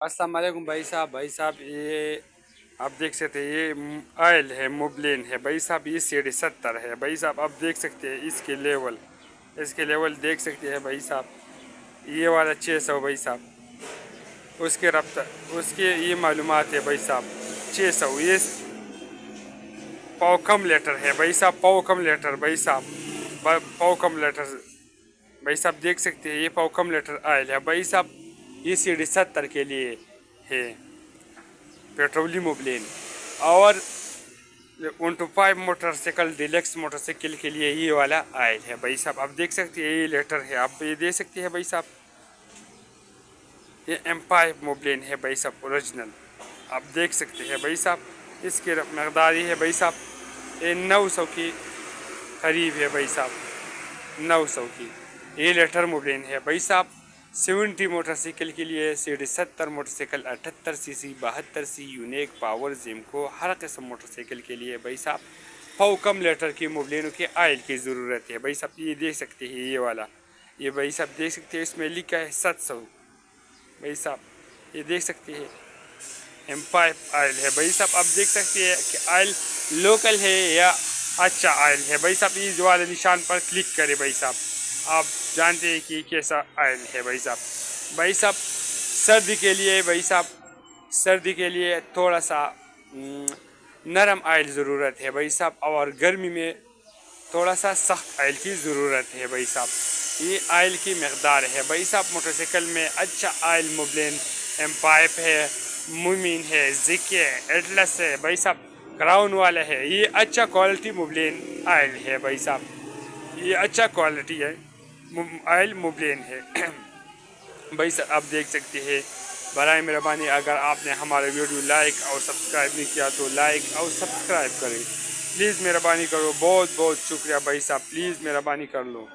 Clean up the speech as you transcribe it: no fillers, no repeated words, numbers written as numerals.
अस्सलाम वालेकुम भाई साहब ये आप देख सकते हैं ये आयल है मोबलिन है भाई साहब। ये सीढ़ी 70 है भाई साहब। आप देख सकते हैं इसके लेवल देख सकते हैं भाई साहब। ये वाला 600 भाई साहब। उसके रफ्ता उसके ये मालूमात है भाई साहब। 600 ये पाव कम लीटर है भाई साहब। पाव कम लीटर भाई साहब। पाव कम लीटर भाई साहब देख सकते हैं। ये पाव कम लीटर आयल है भाई साहब। ये सीढ़ी 70 के लिए है पेट्रोलियम मोबलिन। और 125 मोटरसाइकिल डिलक्स मोटरसाइकिल के लिए ये वाला आयल है भाई साहब। आप देख सकते हैं ये लीटर है। आप ये दे सकते हैं भाई साहब। ये एम्पायर मोबलिन है भाई साहब ओरिजिनल। आप देख सकते हैं भाई साहब। इसकी मकदार है भाई साहब। ये 900 की करीब है भाई साहब। 900 की ये लीटर मोबलिन है भाई साहब। 70 मोटरसाइकिल के लिए सीढ़ी 70 मोटरसाइकिल 78 सीसी 72 सी यूनिक पावर जिमको हर किस्म मोटरसाइकिल के लिए भाई साहब पाव कम लीटर की मोबलिनों के आयल की ज़रूरत है भाई साहब। ये देख सकते हैं ये वाला ये भाई साहब देख सकते हैं। इसमें लिखा है 700 भाई साहब। ये देख सकते हैं एम्पायर आयल है भाई साहब। आप देख सकते हैं कि आयल लोकल है या अच्छा आयल है भाई साहब। इस वाले निशान पर क्लिक करें भाई साहब। आप जानते हैं कि कैसा आयल है भाई साहब। भाई साहब सर्दी के लिए भाई साहब सर्दी के लिए थोड़ा सा नरम आयल ज़रूरत है भाई साहब। और गर्मी में थोड़ा सा सख्त आयल की ज़रूरत है भाई साहब। ये आयल की मकदार है भाई साहब। मोटरसाइकिल में अच्छा आयल मोबलिन एम्पायर है, मुमिन है, जिके एटलस है भाई साहब, क्राउन वाला है। ये अच्छा क्वालिटी मोबलिन आयल है भाई साहब। ये अच्छा क्वालिटी है आयल मोबलिन है भाई साहब। आप देख सकते हैं। बराए मेहरबानी अगर आपने हमारा वीडियो लाइक और सब्सक्राइब नहीं किया तो लाइक और सब्सक्राइब करें प्लीज़। मेहरबानी करो। बहुत बहुत शुक्रिया भाई साहब। प्लीज़ मेहरबानी कर लो।